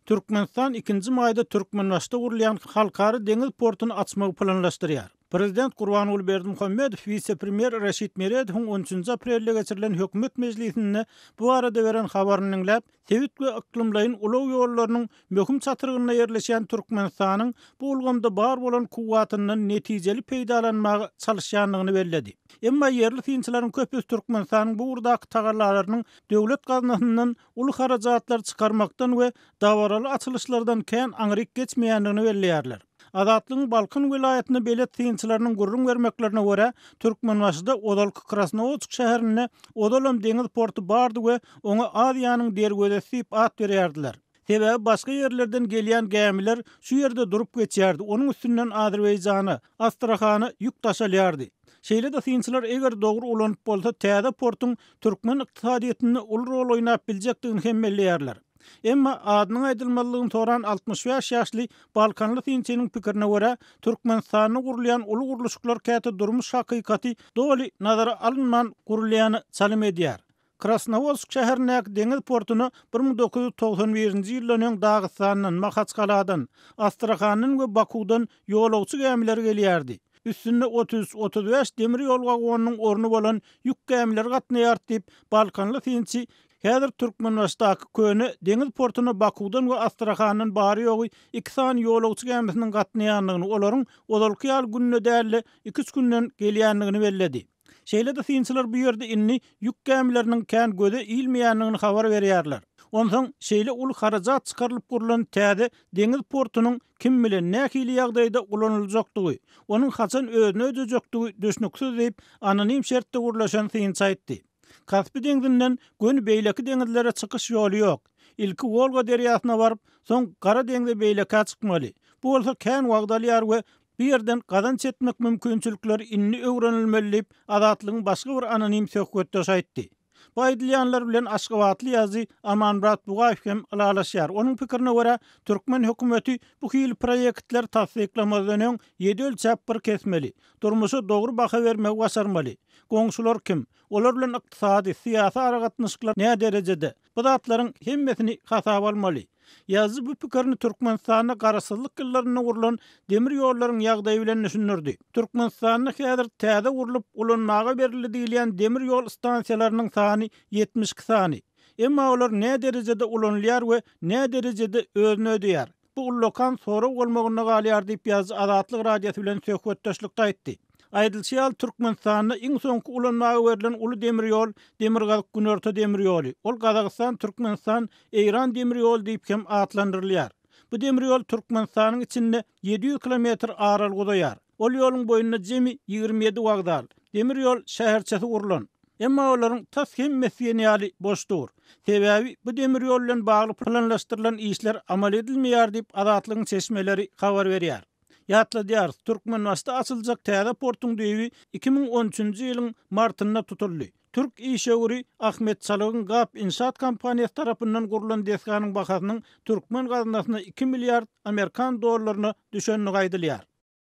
Türkmenistan 2-nji maýda Türkmenbaşda gurulýan halkary deňiz portuny açmagy planlaşdyrýar. Prezident Gurbanuly Berdimuhammedow vice-premier Reşit Meredowyň 13-nji aprelde geçirilen hökümet mejlisinde bu arada beren habaryny dinläp, Tewit we iklimlaryň ulaw ýollarynyň möhüm çatyrgyna ýerleşen Türkmenistanyň bu ulgamda bar bolan kuwwatynyň netijeli peýdalanmagy çalışýanlygyny belledi. Emma yerli finçilaryň köpüsi Türkmenistanyň bu urdak tagarlalarynyň döwlet gaznasyndan uly harajatlar çykarmakdan we dawaraly açylışlardan kän aňryk geçmeýändigini belleýärler. Azatlygyň Balkan vilayatyny belet finçilarynyň gurrun bermeklerine görä, Türkmenbaşyda Odalky Krasnovodsk şäherine Odalam deňiz portu bardy we oňa Aziýanyň dergödesi diýip at berýärdiler. Sebäbi başga ýerlerden gelýän gämiler şu ýerde durup geçýärdi. Onuň üstünden Azerbaýjana, Astrahany ýük taşalýardy. Şeýle de finçiler eger dogry ulanyp bolsa, täze portuň türkmen ykdysadyýetinde uly rol oýnap biljekdigini hem belleýärler. Emma adynyň aýdylmalygyny soran 65 ýaşly Balkanly finçiniň pikirine görä, Türkmenistanyň gurulýan uly guruluşlar käte durmuş hakykaty doly nazara alynman gurulýany salym edýär. Krasnovodsk şäherindäki deňiz portuny 1991-nji ýylyň Dagystanyň, Makhatskaladan, Astrahanyň we Bakudan ýolagçy gämiler gelýärdi. Üstünde 30-35 demir ýol wagonynyň orny bolan ýük gämiler gatnaýar diýip Balkanly finçi häzir Türkmenbaşdaky köne deňiz portuny Bakudan we Astrahanyň bary ýogy 2 san ýolagçy gämisiniň gatnaýanlygyny, olaryň Odalky ýaly gününe däli 2-3 günden gelýänligini belledi. Şeýle de finçiler bu ýerde inni ýük gämileriniň kän göze ilmeýänligini habar berýärler. Ondan şeýle uly harajat çykarylyp gurulan täze deňiz portunyň kim bilen nähili ýagdaýda ulanyljakdygy, onuň haçan özüne ödejekdigi düşnüksiz diýip anonim şertde gurulýan finç aýtdy. Kaspy deňizinden Gönü beýleki deňizlere çykyş ýoly ýok. Ilki Volga derýasyna baryp, soň Gara deňize beýleke çykmaly. Bu bolsa kän wagdalýar we bir ýerden gadan çetmek mümkinçilikleri inni öwrenilmeli diýip azatlygyň başga bir anonim söhbetdeş aýtdy. Bu aýdylýanlar bilen Aşgabatly ýazy Amanmurat Bugaýew hem alalaşýar. Onuň pikirine görä, Türkmen hökümeti bu hili proyektler tasdiklamadan öň 7 ölçäp bir kesmeli. Durmuşa dogry baha bermek başarmaly. Goňşular kim? Olar bilen ykdysady, syýasy aragatnaşyklar näme derejede? Bu zatlaryň hemmesini hasaba almaly. Ýazy bu pikirini Türkmenistanyň garasyzlyk ýyllaryna gurulan demir ýollaryň ýagdaýy bilen düşünürdi. Türkmenistanyň häzir täze gurulup ulanmaga berildi diýilen demir ýol stansiýalarynyň sany 72 sany. Emma olar näme derejede ulanýar we näme derejede özüne ödýär? Bu ullakan sonra bolmagyna galýar diýip ýazy Azatlyk radiosy bilen söhbetdeşlikde aýtdy. Aýdylýar Türkmenistanyň iň soňky ulanmaga berilen uly demir ýol, Demirgazyk Günörte demir ýoly. Ol Gazagystan, Türkmenistan, Eýran demir ýol diýip hem atlandyrylýar. Bu demir ýol Türkmenistanyň içinde 700 kilometr aralygda ýar. Ol ýoluň boýunda jemi 27 wagdal demir ýol şäherçesi gurulan. Emma olaryň tas hemmesi ýaly boşdur. Sebäbi bu demir ýol bilen bagly planlaşdyrylan işler amal edilmeýär diýip Azatlygyň çeşmeleri habar berýär. Ýatladyar, Türkmenbaşda açyljak täze portuň düýbi 2013-nji ýylyň martynda tutuldy. Türk işeguri Ahmet Çalygyň GAP inşaat kompaniýasy tarapyndan gurulan desganyň bahasynyň Türkmen gaznasyna 2 milliard Amerikan dollaryna düşenligi aýdylýar.